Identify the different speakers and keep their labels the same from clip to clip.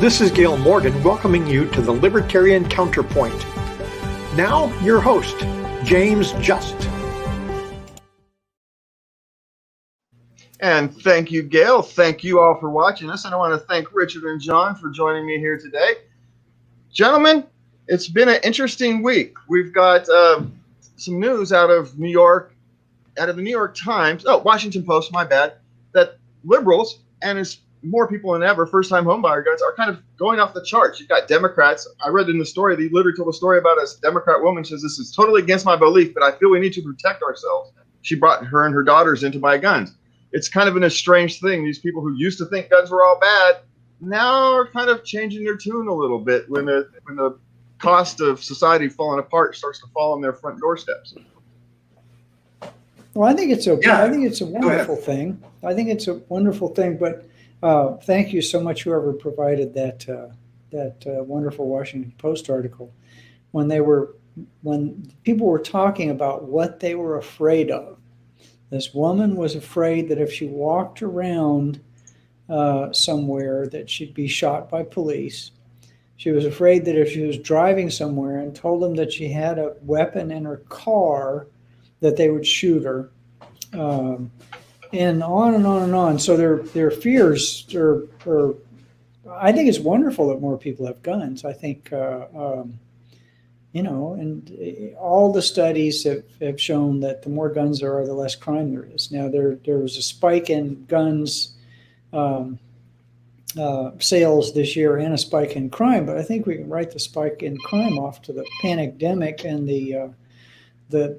Speaker 1: This is Gail Morgan welcoming you to the Libertarian Counterpoint. Now, your host, James Just.
Speaker 2: And thank you, Gail. Thank you all for watching us. And I want to thank Richard and John for joining me here today. Gentlemen, it's been an interesting week. We've got some news out of New York, out of the New York Times, Washington Post, my bad, that liberals, and it's more people than ever, first-time homebuyer guys, are kind of going off the charts. You've got Democrats. I read in the story, they literally told a story about a Democrat woman says, this is totally against my belief, but I feel we need to protect ourselves. She brought her and her daughters in to buy guns. It's kind of a strange thing. These people who used to think guns were all bad now are kind of changing their tune a little bit when the cost of society falling apart starts to fall on their front doorsteps.
Speaker 3: Well, I think it's a wonderful thing. I think it's a wonderful thing, but thank you so much, whoever provided that wonderful Washington Post article. When people were talking about what they were afraid of, this woman was afraid that if she walked around somewhere that she'd be shot by police. She was afraid that if she was driving somewhere and told them that she had a weapon in her car, that they would shoot her. And on and on and on. So their fears are, I think it's wonderful that more people have guns. I think, and all the studies have shown that the more guns there are, the less crime there is. Now, there was a spike in guns sales this year and a spike in crime, but I think we can write the spike in crime off to the pandemic and the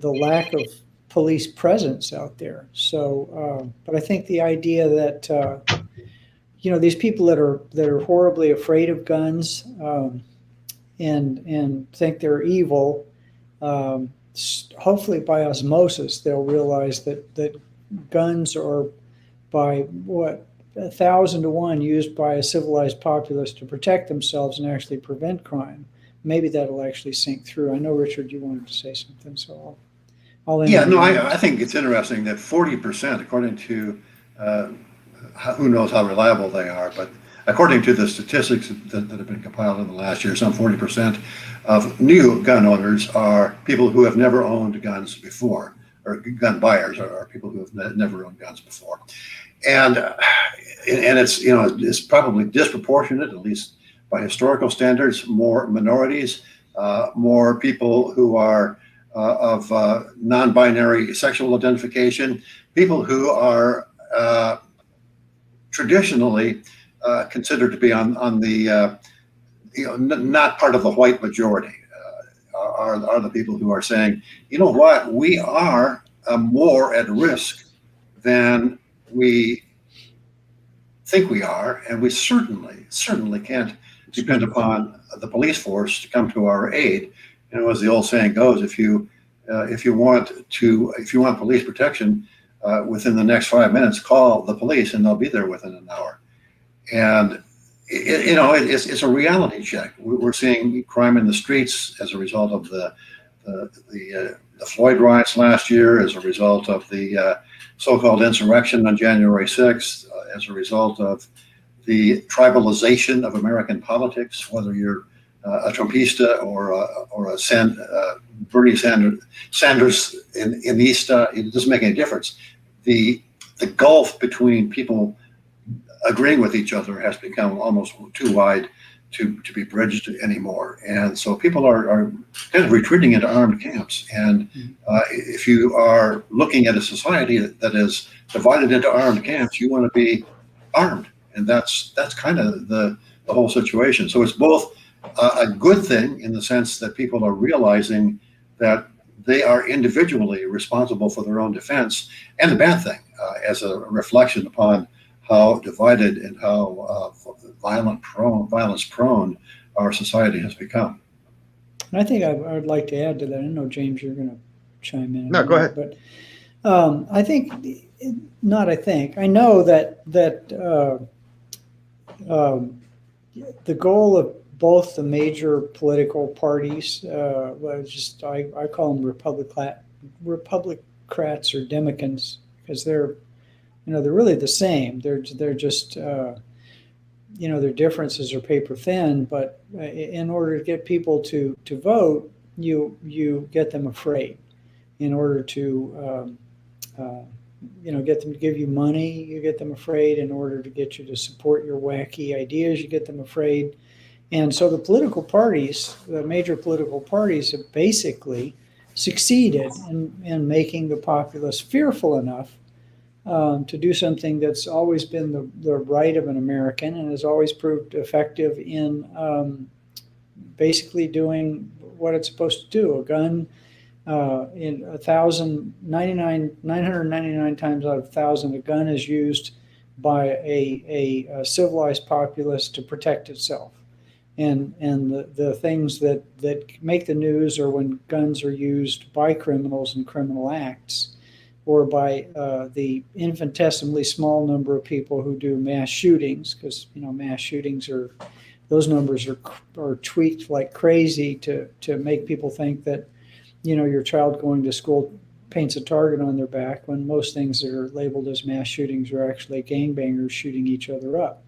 Speaker 3: lack of police presence out there. So, but I think the idea that these people that are horribly afraid of guns and think they're evil, hopefully by osmosis they'll realize that guns are by 1,000 to 1 used by a civilized populace to protect themselves and actually prevent crime. Maybe that'll actually sink through. I know, Richard, you wanted to say something, so
Speaker 4: I think it's interesting that 40%, according to who knows how reliable they are, but according to the statistics that have been compiled in the last year, some 40% of new gun owners are people who have never owned guns before, or gun buyers are people who have never owned guns before. And it's probably disproportionate, at least by historical standards, more minorities, more people who are of non-binary sexual identification, people who are traditionally considered to be on the not part of the white majority, are the people who are saying, you know what, we are more at risk than we think we are, and we certainly can't depend upon the police force to come to our aid. As the old saying goes, if you want police protection within the next 5 minutes, call the police and they'll be there within an hour. And it's a reality check. We're seeing crime in the streets as a result of the Floyd riots last year, as a result of the so-called insurrection on January 6th, as a result of the tribalization of American politics, whether you're a Trumpista or a Bernie Sanders in the East, it doesn't make any difference. The gulf between people agreeing with each other has become almost too wide to be bridged anymore. And so people are kind of retreating into armed camps. And if you are looking at a society that is divided into armed camps, you want to be armed. And that's kind of the whole situation. So it's both a good thing in the sense that people are realizing that they are individually responsible for their own defense, and the bad thing as a reflection upon how divided and how violence prone our society has become.
Speaker 3: And I think I would like to add to that. I know, James, you're going to chime in.
Speaker 2: No, go ahead.
Speaker 3: But I know that the goal of both the major political parties, I call them Republicrats or Democrats, because they're really the same. They're just their differences are paper thin, but in order to get people to vote, you get them afraid. In order to get them to give you money, you get them afraid. In order to get you to support your wacky ideas, you get them afraid. And so the political parties, the major political parties, have basically succeeded in making the populace fearful enough to do something that's always been the right of an American and has always proved effective in basically doing what it's supposed to do. A gun, in 999 times out of 1,000, a gun is used by a civilized populace to protect itself. And the things that make the news are when guns are used by criminals in criminal acts, or by the infinitesimally small number of people who do mass shootings, because mass shootings those numbers are tweaked like crazy to make people think that your child going to school paints a target on their back, when most things that are labeled as mass shootings are actually gangbangers shooting each other up.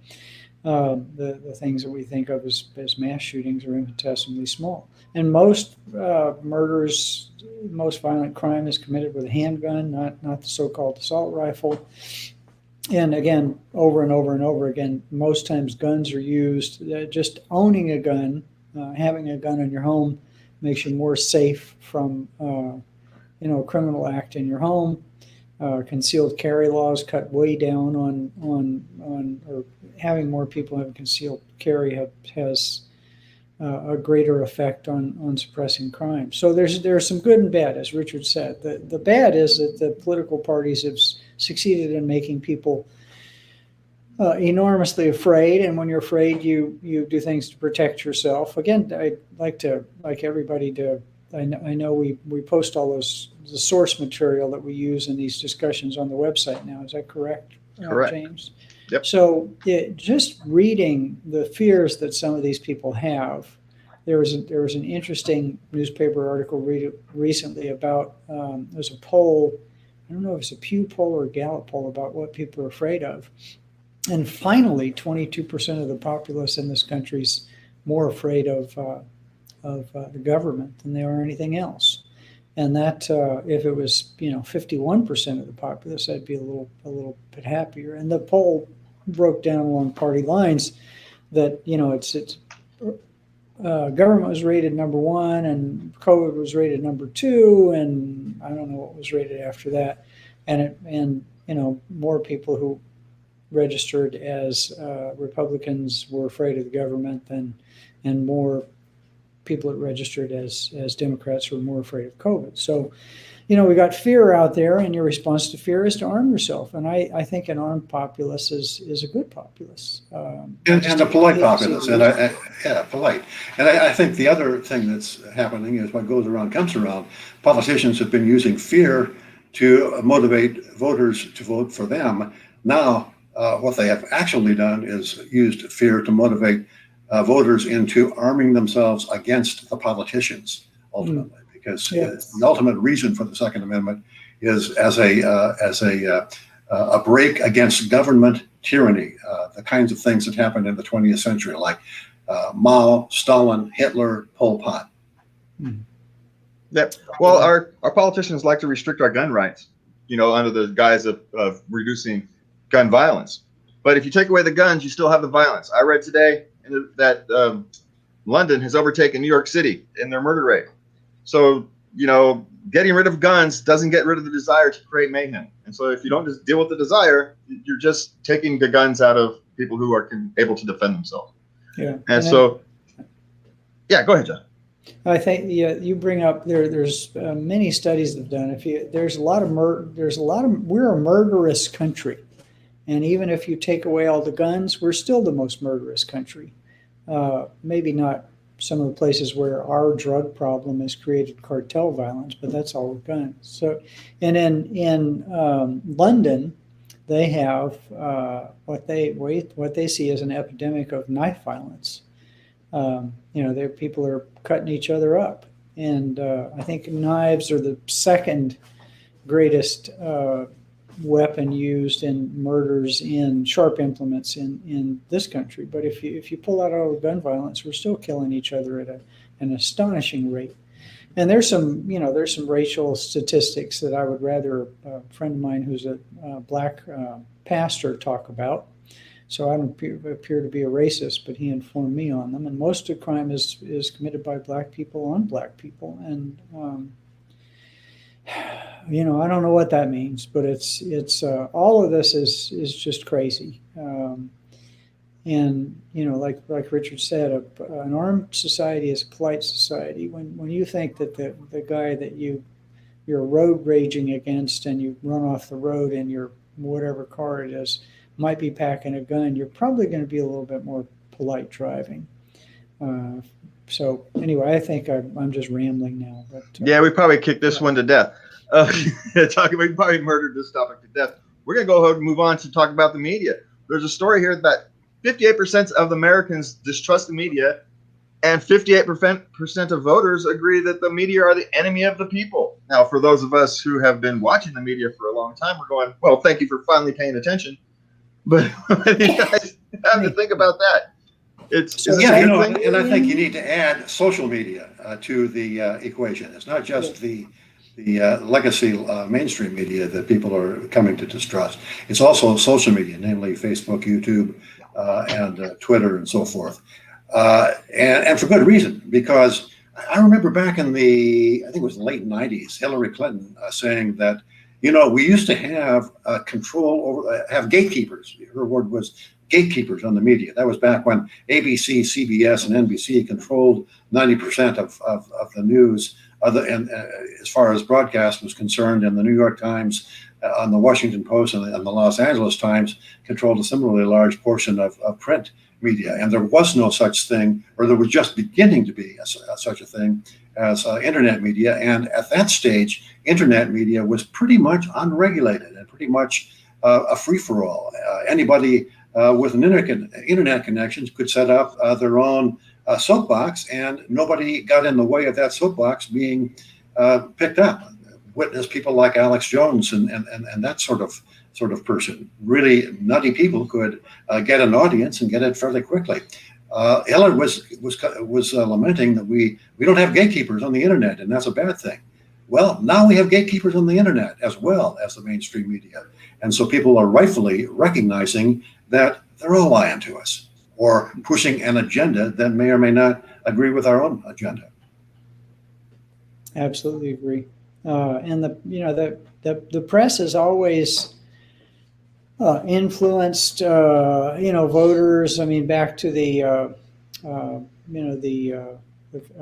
Speaker 3: The things that we think of as mass shootings are infinitesimally small. And most murders, most violent crime is committed with a handgun, not the so-called assault rifle. And again, over and over and over again, most times guns are used. Just owning a gun, having a gun in your home makes you more safe from a criminal act in your home. Concealed carry laws cut way down on or having more people have concealed carry has a greater effect on suppressing crime. So there's some good and bad, as Richard said. The bad is that the political parties have succeeded in making people enormously afraid, and when you're afraid, you do things to protect yourself. Again, I'd like everybody to. I know we post all the source material that we use in these discussions on the website now. Is that correct?
Speaker 2: Correct.
Speaker 3: James?
Speaker 2: Yep.
Speaker 3: So just reading the fears that some of these people have, there was an interesting newspaper article recently about there's a poll. I don't know if it's a Pew poll or a Gallup poll about what people are afraid of. And finally, 22% of the populace in this country is more afraid of the government than they are anything else. And that if it was 51% of the populace, I'd be a little bit happier. And the poll broke down along party lines that it's government was rated number 1 and COVID was rated number 2, and I don't know what was rated after that. And more people who registered as Republicans were afraid of the government and more people that registered as Democrats were more afraid of COVID. So, we got fear out there, and your response to fear is to arm yourself. And I think an armed populace is a good populace.
Speaker 4: And a polite populace, polite. And I think the other thing that's happening is what goes around comes around. Politicians have been using fear to motivate voters to vote for them. Now, what they have actually done is used fear to motivate voters into arming themselves against the politicians, ultimately, because the ultimate reason for the Second Amendment is as a break against government tyranny, the kinds of things that happened in the 20th century, like Mao, Stalin, Hitler, Pol Pot.
Speaker 2: Yep. Well, our politicians like to restrict our gun rights, under the guise of reducing gun violence. But if you take away the guns, you still have the violence. I read today that London has overtaken New York City in their murder rate. So, getting rid of guns doesn't get rid of the desire to create mayhem. And so if you don't just deal with the desire, you're just taking the guns out of people who are able to defend themselves. Yeah. And so, go ahead, John.
Speaker 3: I think you bring up there's many studies that have done. We're a murderous country. And even if you take away all the guns, we're still the most murderous country. Maybe not some of the places where our drug problem has created cartel violence, but that's all with guns. So, and in London, they have what they see as an epidemic of knife violence. People are cutting each other up, and I think knives are the second greatest weapon used in murders in sharp implements in this country. But if you pull out all the gun violence, we're still killing each other at an astonishing rate. And there's some racial statistics that I would rather a friend of mine who's a black pastor talk about. So I don't appear to be a racist, but he informed me on them. And most of the crime is committed by black people on black people. And I don't know what that means, but it's all of this is just crazy. And like Richard said, an armed society is a polite society. When you think that the guy that you're road raging against and you run off the road in your whatever car it is might be packing a gun, you're probably going to be a little bit more polite driving. So anyway, I think I'm just rambling now. But
Speaker 2: yeah, we probably kicked this one to death. We probably murdered this topic to death. We're going to go ahead and move on to talk about the media. There's a story here that 58% of Americans distrust the media, and 58% of voters agree that the media are the enemy of the people. Now, for those of us who have been watching the media for a long time, we're going, well, thank you for finally paying attention. But what do you guys have to think about that?
Speaker 4: And I think you need to add social media to the equation. It's not just the legacy mainstream media that people are coming to distrust. It's also social media, namely Facebook, YouTube, and Twitter, and so forth. And for good reason, because I remember back in I think it was the late 90s, Hillary Clinton saying that, we used to have control over, have gatekeepers. Her word was gatekeepers on the media. That was back when ABC, CBS, and NBC controlled 90% of the news, and as far as broadcast was concerned, and the New York Times, on the Washington Post, and the Los Angeles Times controlled a similarly large portion of print media. And there was no such thing, or there was just beginning to be such a thing as internet media. And at that stage, internet media was pretty much unregulated and pretty much a free-for-all. Anybody with an internet connection could set up their own soapbox, and nobody got in the way of that soapbox being picked up. Witness people like Alex Jones and that sort of person. Really nutty people could get an audience and get it fairly quickly. Hillary was lamenting that we don't have gatekeepers on the internet, and that's a bad thing. Well, now we have gatekeepers on the internet as well as the mainstream media, and so people are rightfully recognizing that they're all lying to us or pushing an agenda that may or may not agree with our own agenda.
Speaker 3: Absolutely agree. And the press has always influenced voters. I mean, back to the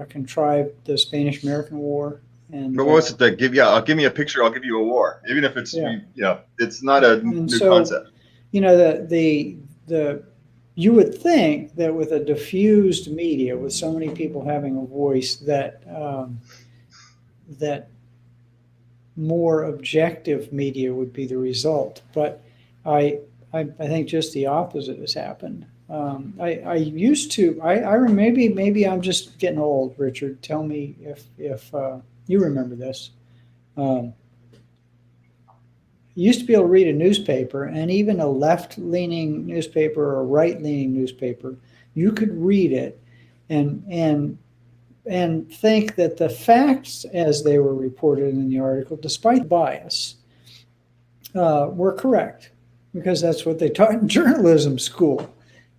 Speaker 3: contrived the Spanish-American War. And
Speaker 2: but what's it that give me a picture, I'll give you a war, even if it's it's not a new concept.
Speaker 3: You would think that with a diffused media, with so many people having a voice, that more objective media would be the result. But I think just the opposite has happened. I used to, maybe I'm just getting old, Richard. Tell me if you remember this. You used to be able to read a newspaper, and even a left-leaning newspaper or a right-leaning newspaper, you could read it and think that the facts as they were reported in the article, despite bias, were correct, because that's what they taught in journalism school.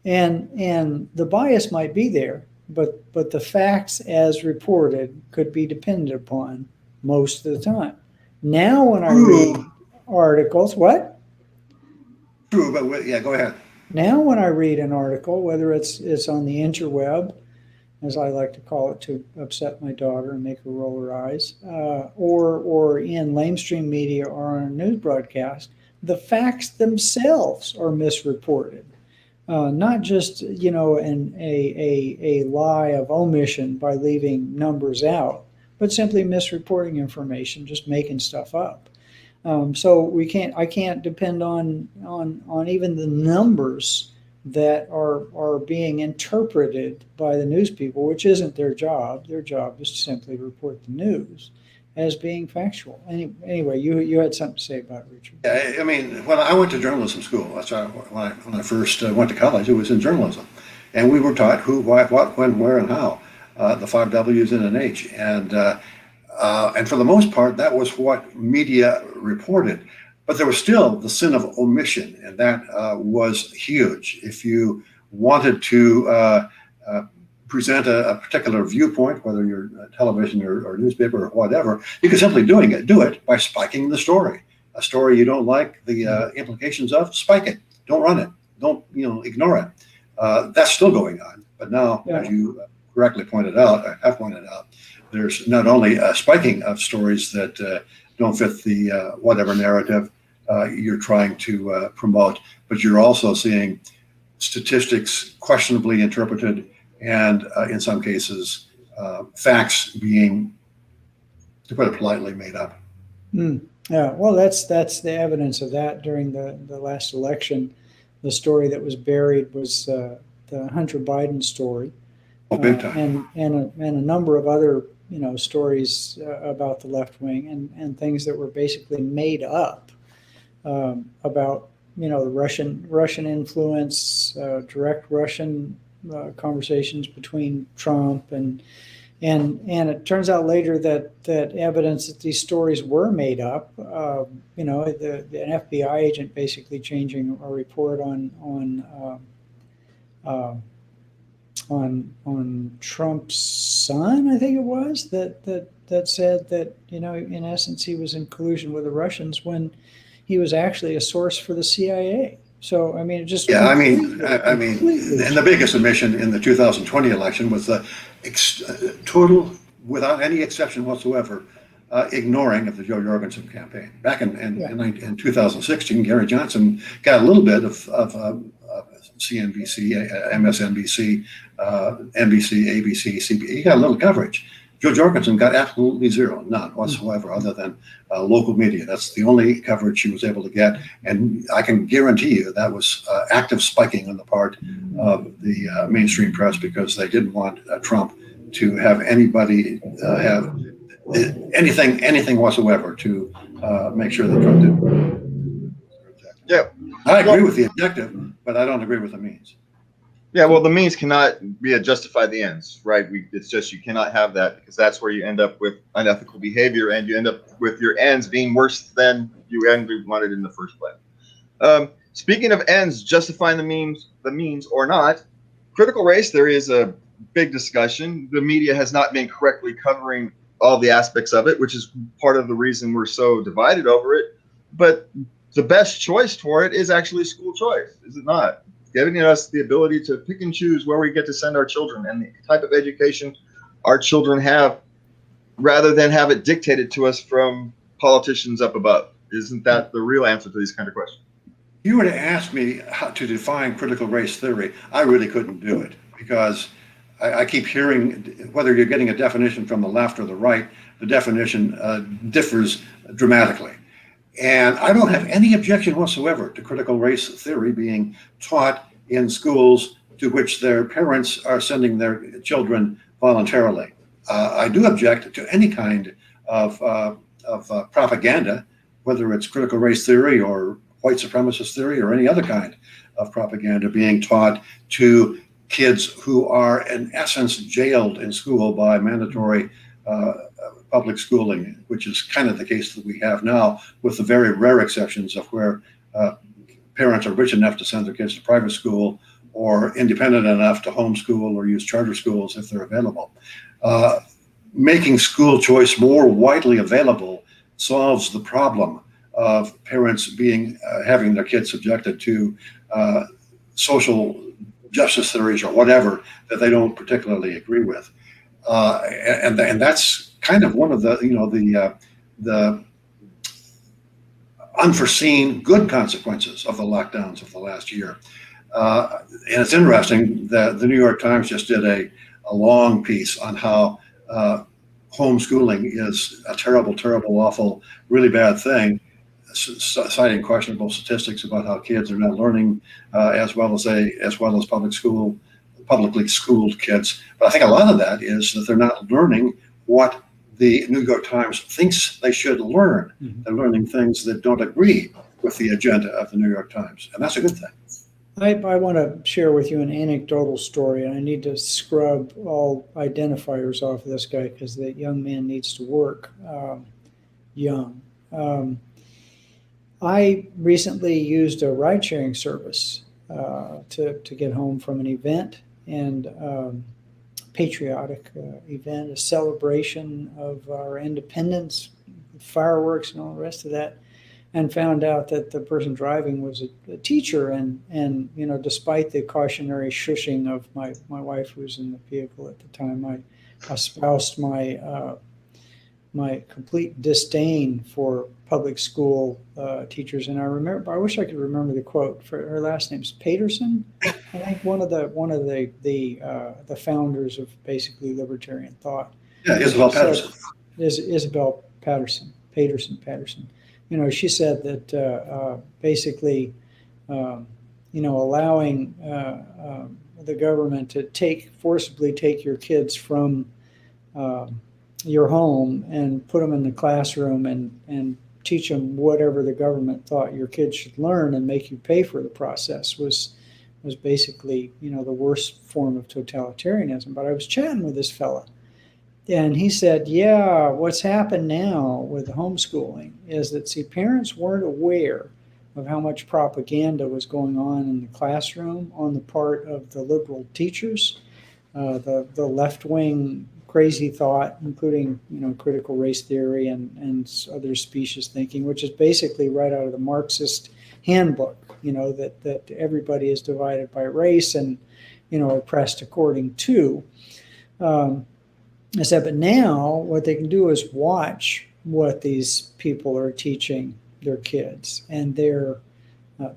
Speaker 3: And the bias might be there, but the facts as reported could be depended upon most of the time. Now when I read articles, what?
Speaker 4: True, but yeah, go ahead.
Speaker 3: Now when I read an article, whether it's on the interweb, as I like to call it to upset my daughter and make her roll her eyes, or in mainstream media or on a news broadcast, the facts themselves are misreported. Not just, a lie of omission by leaving numbers out, but simply misreporting information, just making stuff up. So I can't depend on even the numbers that are being interpreted by the news people, which isn't their job. Their job is to simply report the news. as being factual. Anyway, you had something to say about it, Richard.
Speaker 4: Yeah, I mean, when I went to journalism school, when I first went to college, it was in journalism. And we were taught who, why, what, when, where, and how, the 5 W's and an H. And for the most part, that was what media reported. But there was still the sin of omission, and that was huge. If you wanted to present a particular viewpoint, whether you're television or newspaper or whatever, you could simply do it by spiking the story. A story you don't like the implications of, spike it. Don't run it. Don't ignore it. That's still going on. But now, as you correctly pointed out, there's not only a spiking of stories that don't fit the whatever narrative you're trying to promote, but you're also seeing statistics questionably interpreted, and in some cases, facts being, to put it politely, made up.
Speaker 3: Yeah, well, that's the evidence of that during the last election. The story that was buried was the Hunter Biden story,
Speaker 4: Big time.
Speaker 3: and a number of other stories about the left wing and things that were basically made up about the Russian influence, direct Russian conversations between Trump and it turns out later that evidence that these stories were made up. An FBI agent basically changing a report on Trump's son, I think it was, that said that in essence he was in collusion with the Russians when he was actually a source for the CIA. So I mean, it just
Speaker 4: and the biggest omission in the 2020 election was the total, without any exception whatsoever, ignoring of the Joe Jorgensen campaign. Back in 2016, Gary Johnson got a little bit of CNBC, MSNBC, NBC, ABC, CBS. He got a little coverage. Joe Jorgensen got absolutely zero, none whatsoever, other than local media. That's the only coverage she was able to get. And I can guarantee you that was active spiking on the part of the mainstream press, because they didn't want Trump to have anybody have anything whatsoever to make sure that Trump didn't.
Speaker 2: Yeah.
Speaker 4: I agree with the objective, but I don't agree with the means.
Speaker 2: Yeah, well, the means cannot justify the ends, right? It's just you cannot have that, because that's where you end up with unethical behavior, and you end up with your ends being worse than you wanted in the first place. Speaking of ends justifying the means or not, critical race theory is a big discussion. The media has not been correctly covering all the aspects of it, which is part of the reason we're so divided over it. But the best choice for it is actually school choice, is it not? Giving us the ability to pick and choose where we get to send our children and the type of education our children have, rather than have it dictated to us from politicians up above. Isn't that the real answer to these kind of questions?
Speaker 4: If you were to ask me how to define critical race theory, I really couldn't do it, because I keep hearing, whether you're getting a definition from the left or the right, the definition differs dramatically. And I don't have any objection whatsoever to critical race theory being taught in schools to which their parents are sending their children voluntarily. I do object to any kind of propaganda, whether it's critical race theory or white supremacist theory or any other kind of propaganda being taught to kids who are in essence jailed in school by mandatory public schooling, which is kind of the case that we have now, with the very rare exceptions of where parents are rich enough to send their kids to private school, or independent enough to homeschool or use charter schools if they're available. Making school choice more widely available solves the problem of parents having their kids subjected to social justice theories or whatever that they don't particularly agree with. And that's kind of one of the unforeseen good consequences of the lockdowns of the last year. And it's interesting that the New York Times just did a long piece on how homeschooling is a terrible, awful, really bad thing, citing questionable statistics about how kids are not learning as well as publicly schooled kids. But I think a lot of that is that they're not learning what the New York Times thinks they should learn. They're learning things that don't agree with the agenda of the New York Times, and that's a good thing.
Speaker 3: I want to share with you an anecdotal story, and I need to scrub all identifiers off of this guy because the young man needs to work young. I recently used a ride-sharing service to get home from an event, and patriotic event, a celebration of our independence, fireworks and all the rest of that, and found out that the person driving was a teacher, and you know, despite the cautionary shushing of my wife, who was in the vehicle at the time, I espoused my complete disdain for public school teachers. And I wish I could remember the quote. For her last name's Paterson, I think one of the founders of basically libertarian thought.
Speaker 4: Yeah, Isabel Patterson.
Speaker 3: Isabel Patterson. You know, she said that basically, you know, allowing the government to forcibly take your kids from your home and put them in the classroom and teach them whatever the government thought your kids should learn and make you pay for the process was basically, you know, the worst form of totalitarianism. But I was chatting with this fella, and he said, yeah, what's happened now with homeschooling is that, see, parents weren't aware of how much propaganda was going on in the classroom on the part of the liberal teachers, the left-wing crazy thought, including, you know, critical race theory and other specious thinking, which is basically right out of the Marxist handbook, you know, that everybody is divided by race and, you know, oppressed according to. I said, but now what they can do is watch what these people are teaching their kids, and they're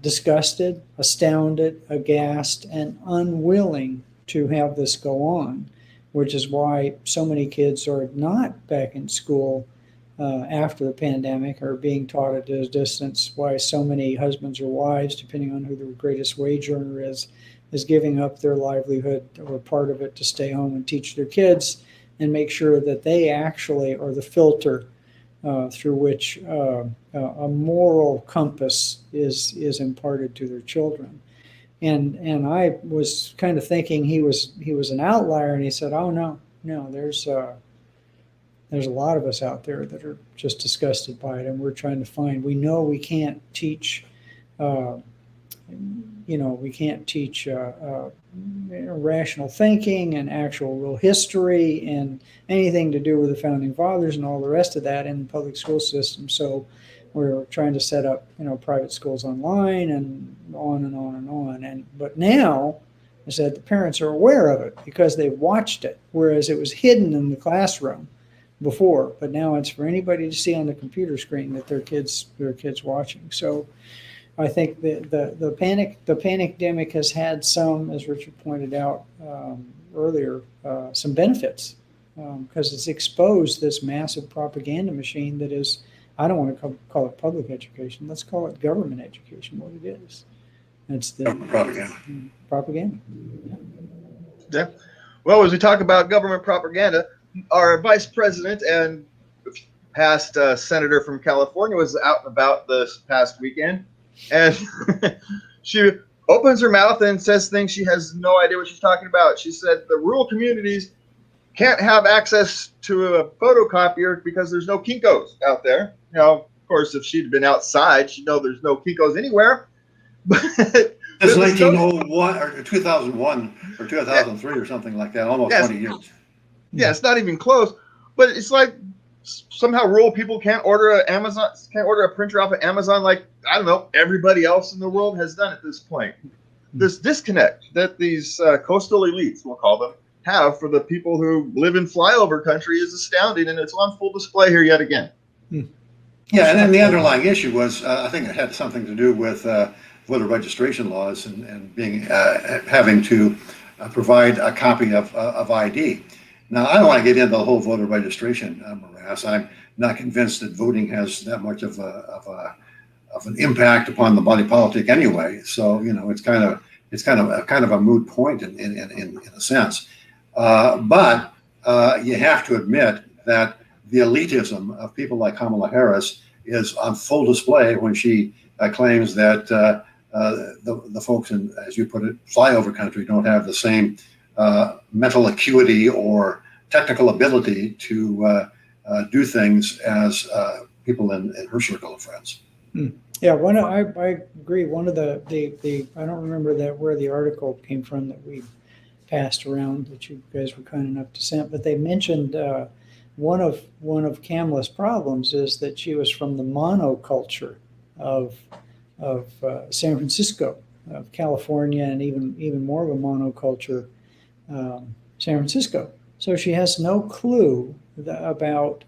Speaker 3: disgusted, astounded, aghast, and unwilling to have this go on, which is why so many kids are not back in school after the pandemic, or being taught at a distance, why so many husbands or wives, depending on who the greatest wage earner is giving up their livelihood or part of it to stay home and teach their kids and make sure that they actually are the filter through which a moral compass is imparted to their children. And I was kind of thinking he was an outlier, and he said, oh, no, there's a lot of us out there that are just disgusted by it, and we're trying to find, we know we can't teach, rational thinking and actual real history and anything to do with the founding fathers and all the rest of that in the public school system. So we're trying to set up, you know, private schools online and on and on and on. But now, I said, the parents are aware of it because they watched it, whereas it was hidden in the classroom before. But now it's for anybody to see on the computer screen that their kids watching. So I think the pandemic has had some, as Richard pointed out earlier, some benefits because it's exposed this massive propaganda machine that is, I don't want to call it public education. Let's call it government education, what it is. It's the
Speaker 4: propaganda.
Speaker 3: Propaganda.
Speaker 2: Yeah. Well, as we talk about government propaganda, our vice president and past senator from California was out and about this past weekend. And she opens her mouth and says things she has no idea what she's talking about. She said the rural communities can't have access to a photocopier because there's no Kinkos out there. You know, of course, if she'd been outside, she'd know there's no Kinkos anywhere. But
Speaker 4: it's 1901 or 2001 or 2003 or something like that, almost 20 years.
Speaker 2: Yeah, it's not even close. But it's like somehow rural people can't order a printer off of Amazon like, I don't know, everybody else in the world has done at this point. This disconnect that these coastal elites, we'll call them, have for the people who live in flyover country is astounding, and it's on full display here yet again.
Speaker 4: Yeah, and then the underlying issue was, I think it had something to do with voter registration laws and being having to provide a copy of ID. Now, I don't want to get into the whole voter registration morass. I'm not convinced that voting has that much of an impact upon the body politic anyway. So, you know, it's kind of a moot point in a sense. But you have to admit that the elitism of people like Kamala Harris is on full display when she claims that the folks in, as you put it, flyover country don't have the same mental acuity or technical ability to do things as people in her circle of friends.
Speaker 3: Yeah, I agree. One of the I don't remember where the article came from that we passed around that you guys were kind enough to send, but they mentioned one of Kamala's problems is that she was from the monoculture of San Francisco, of California, and even more of a monoculture, San Francisco. So she has no clue about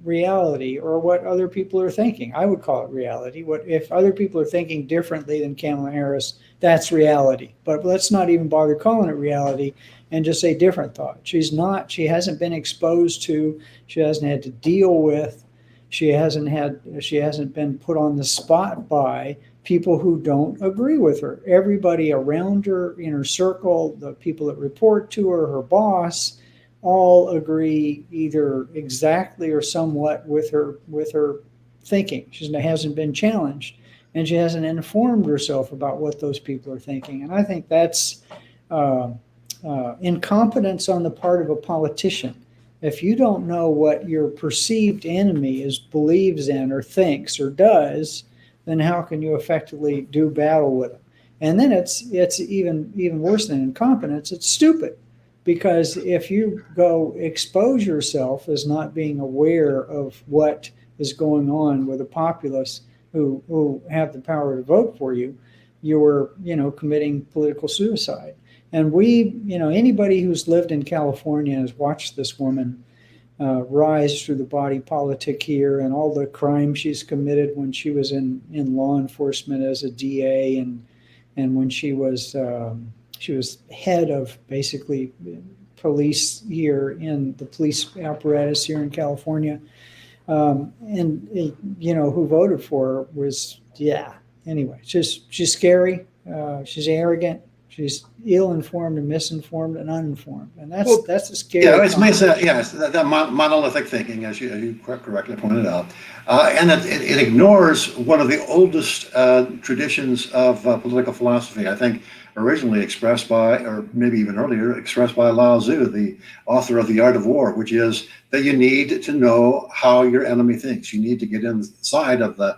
Speaker 3: reality or what other people are thinking. I would call it reality. What if other people are thinking differently than Kamala Harris? That's reality. But let's not even bother calling it reality and just say different thought. She's not. She hasn't been exposed to. She hasn't had to deal with. She hasn't been put on the spot by people who don't agree with her. Everybody around her, in her circle, the people that report to her, her boss, all agree either exactly or somewhat with her thinking. She hasn't been challenged, and she hasn't informed herself about what those people are thinking. And I think that's incompetence on the part of a politician. If you don't know what your perceived enemy believes in or thinks or does, then how can you effectively do battle with them? And then it's even worse than incompetence. It's stupid. Because if you go expose yourself as not being aware of what is going on with the populace who have the power to vote for you, you're committing political suicide. And anybody who's lived in California and has watched this woman rise through the body politic here and all the crimes she's committed when she was in law enforcement as a DA and when she was head of basically police here in the police apparatus here in California, and who voted for her was anyway. She's scary. She's arrogant. She's ill-informed and misinformed and uninformed, and that's a scary.
Speaker 4: Yeah, it's that monolithic thinking, as you correctly pointed out, and it ignores one of the oldest traditions of political philosophy. I think originally expressed by, or maybe even earlier, expressed by Lao Tzu, the author of The Art of War, which is that you need to know how your enemy thinks. You need to get inside of the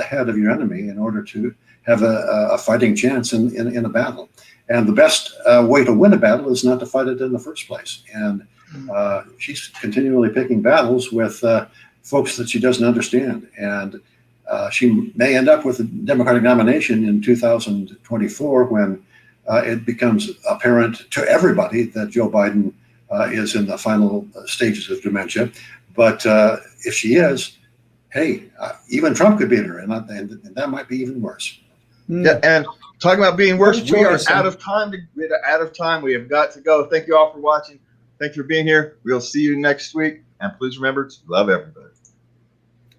Speaker 4: head of your enemy in order to have a fighting chance in a battle. And the best way to win a battle is not to fight it in the first place. And she's continually picking battles with folks that she doesn't understand. And she may end up with a Democratic nomination in 2024 when it becomes apparent to everybody that Joe Biden is in the final stages of dementia. But if she is, hey, even Trump could beat her, and that might be even worse.
Speaker 2: Yeah, and talking about being worse, we are out of time. We have got to go. Thank you all for watching. Thank you for being here. We'll see you next week. And please remember to love everybody.